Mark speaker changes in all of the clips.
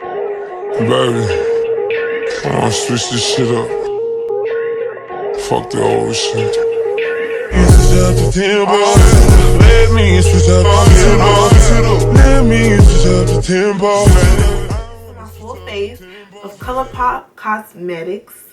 Speaker 1: Baby, I wanna switch this shit up. Fuck the old shit. Switch out the tempo. Let me switch out the tempo. Let me switch out the tempo.
Speaker 2: My full face of Colourpop Cosmetics.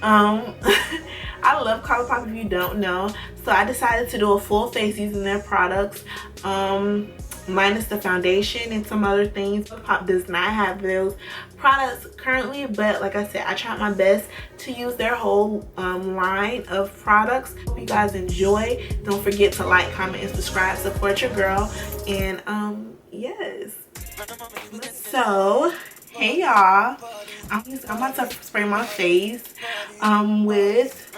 Speaker 2: I love Colourpop if you don't know. So I decided to do a full face using their products. Minus the foundation and some other things. Colourpop does not have those products currently, but like I said, I tried my best to use their whole line of products. Hope you guys enjoy. Don't forget to like, comment, and subscribe. Support your girl. And yes. So hey y'all, I'm about to spray my face with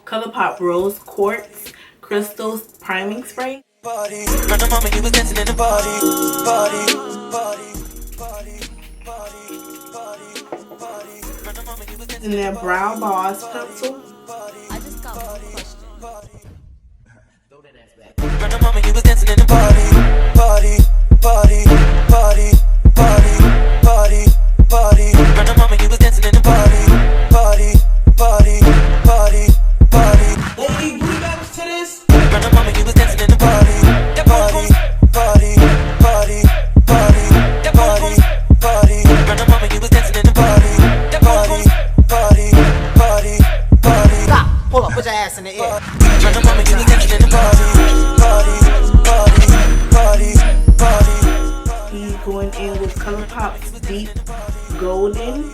Speaker 2: Colourpop Rose Quartz Crystals Priming Spray. And their Brow Boss pencil.
Speaker 3: I just got one question. Throw that ass back. Put your ass in the air.
Speaker 2: He's going in with Colourpop's Deep Golden.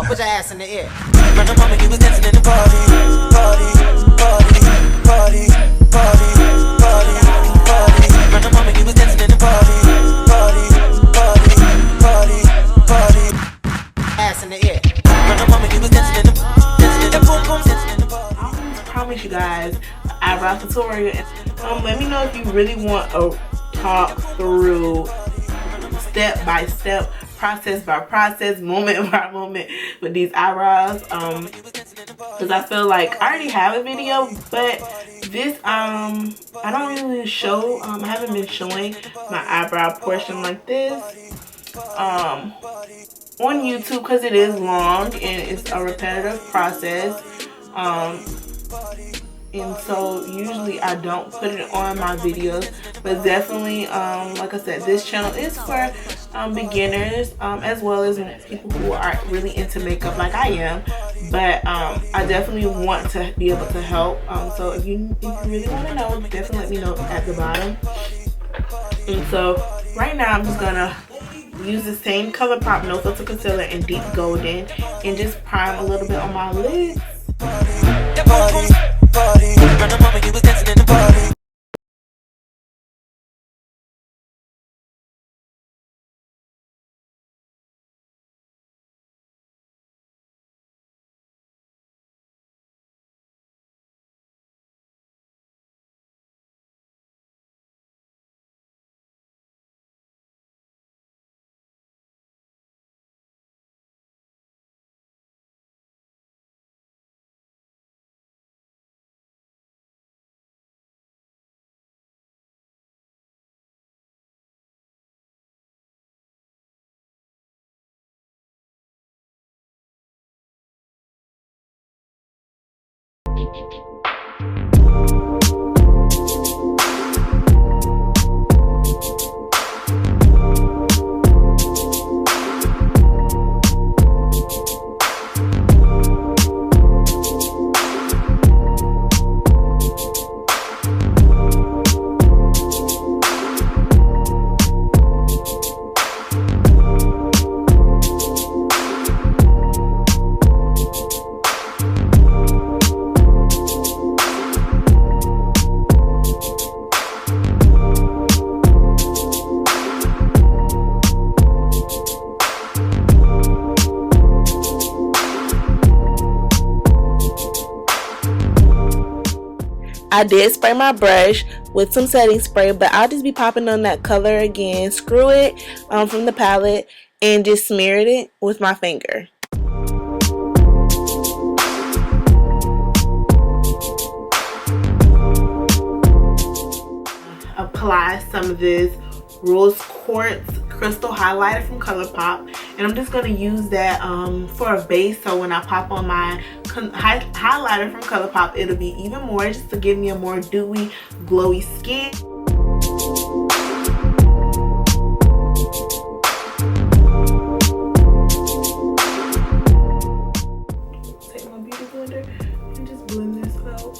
Speaker 3: Put your ass in the air. Ass in the air.
Speaker 2: I promise you guys an eyebrow tutorial. Let me know if you really want a talk through step by step, process by process, moment by moment with these eyebrows, because I feel like I already have a video, but this I don't really show, I haven't been showing my eyebrow portion like this on YouTube because it is long and it's a repetitive process, and so usually I don't put it on my videos, but definitely like I said, this channel is for beginners as well as people who are really into makeup like I am, but I definitely want to be able to help, so if you really want to know, definitely let me know at the bottom. And so right now I'm just gonna use the same Colourpop No Filter Concealer in Deep Golden and just prime a little bit on my lids. I did spray my brush with some setting spray, but I'll just be popping on that color again. Screw it from the palette and just smeared it with my finger. Apply some of this Rose Quartz crystal highlighter from Colourpop, and I'm just going to use that for a base, so when I pop on my highlighter from Colourpop, it'll be even more, just to give me a more dewy, glowy skin. Take my beauty blender and just blend this out.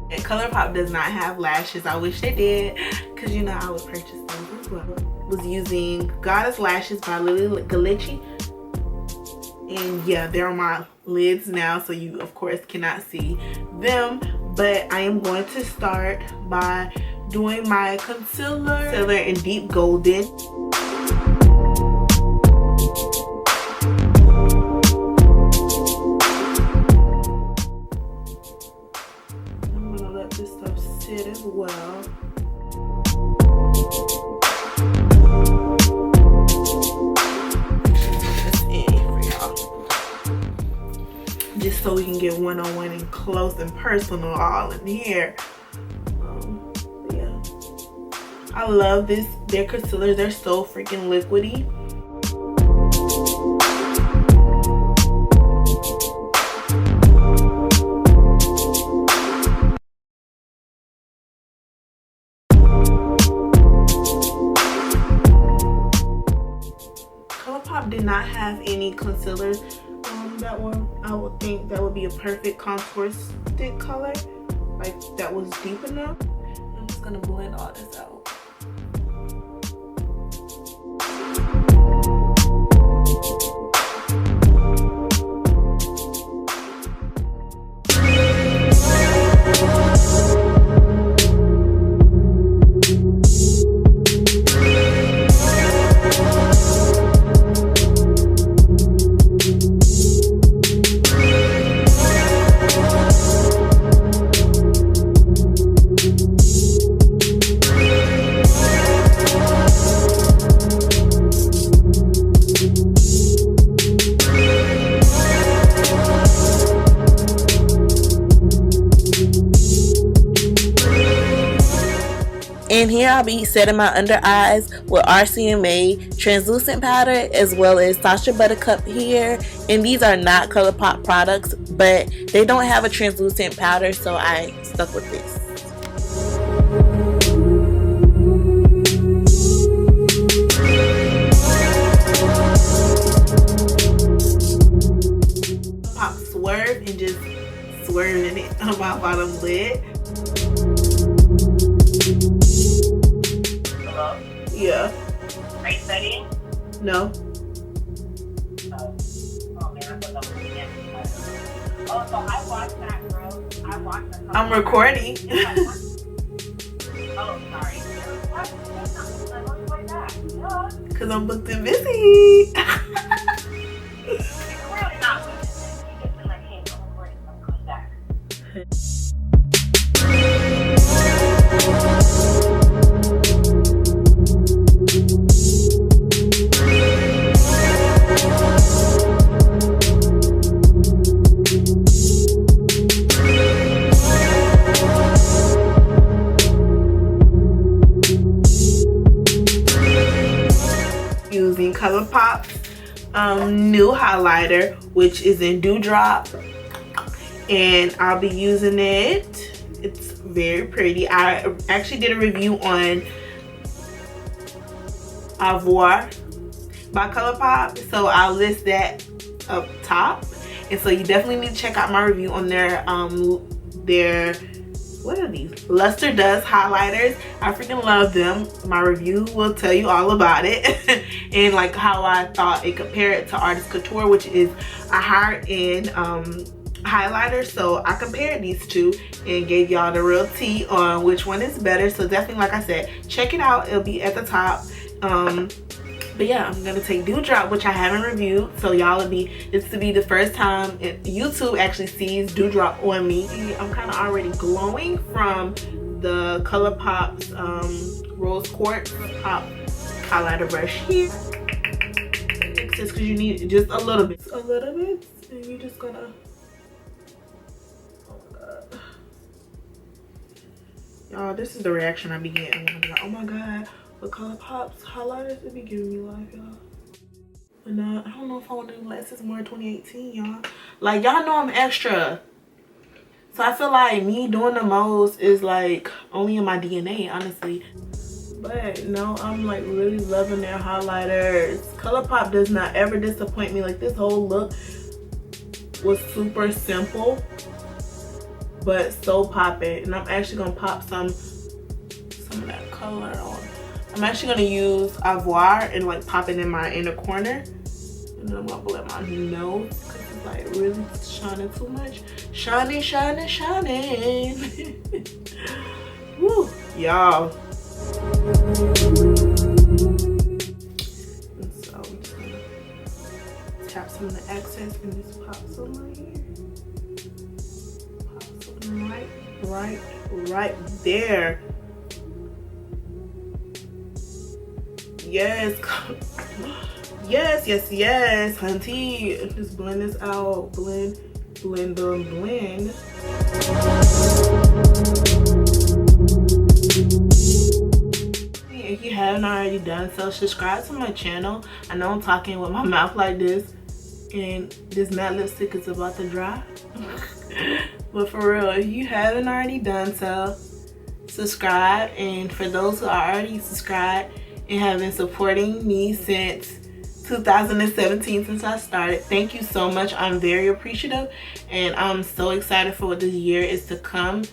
Speaker 2: And Colourpop does not have lashes. I wish they did, because you know I would purchase them as well. Was using Goddess Lashes by Lily Galici, and yeah, they're on my lids now, so you of course cannot see them, but I am going to start by doing my concealer in Deep Golden. I'm gonna let this stuff sit as well. Just so we can get one-on-one and close and personal all in here. Yeah, I love their concealers. They're so freaking liquidy. Colourpop did not have any concealers I would think that would be a perfect contour stick color, like that was deep enough. I'm just gonna blend all this out. And here I'll be setting my under eyes with RCMA translucent powder, as well as Sacha Buttercup here. And these are not Colourpop products, but they don't have a translucent powder, so I stuck with this. Pop Swerve and just swirling it on my bottom lid. Yeah.
Speaker 4: Are you studying?
Speaker 2: No.
Speaker 4: Oh man, I thought that was the end. Oh, so I watched that, bro. I watched that.
Speaker 2: I'm recording.
Speaker 4: Oh, sorry. What? That's not like that.
Speaker 2: Because I'm booked and busy.
Speaker 4: You're really not busy. You get to my cake. I'm worried. I'm coming back.
Speaker 2: Using Colourpop's new highlighter, which is in Dewdrop, and I'll be using it. It's very pretty. I actually did a review on VOIR by Colourpop, so I'll list that up top. And so you definitely need to check out my review on their what are these? Luster Dust highlighters. I freaking love them. My review will tell you all about it and like how I thought it compared to Artist Couture, which is a higher end highlighter. So I compared these two and gave y'all the real tea on which one is better. So definitely, like I said, check it out. It'll be at the top. But yeah, I'm gonna take Dewdrop, which I haven't reviewed, so y'all this to be the first time YouTube actually sees Dewdrop on me. I'm kind of already glowing from the Colourpop's Rose Quartz Pop highlighter brush here. It's just because you need just a little bit, and you're just gonna. Oh my god, y'all, this is the reaction I be getting when I'm like, oh my god. But Colourpop's highlighters, it be giving me life, y'all. But I don't know if I want to do Lessons More 2018, y'all. Like, y'all know I'm extra. So I feel like me doing the most is like only in my DNA, honestly. But no, I'm like really loving their highlighters. Colourpop does not ever disappoint me. Like, this whole look was super simple, but so popping. And I'm actually gonna pop some of that color on. I'm actually gonna use VOIR and like pop it in my inner corner, and then I'm gonna blend my nose because it's like really shining too much. Shining, shining, shining. Woo, y'all. And so I'm just gonna tap some of the excess and just pop some right here. Pop some right there. Yes, yes, hunty. Just blend this out. Blend. If you haven't already done so, subscribe to my channel. I know I'm talking with my mouth like this, and this matte lipstick is about to dry. But for real, if you haven't already done so, subscribe. And for those who are already subscribed and have been supporting me since 2017, since I started, thank you so much. I'm very appreciative, and I'm so excited for what this year is to come.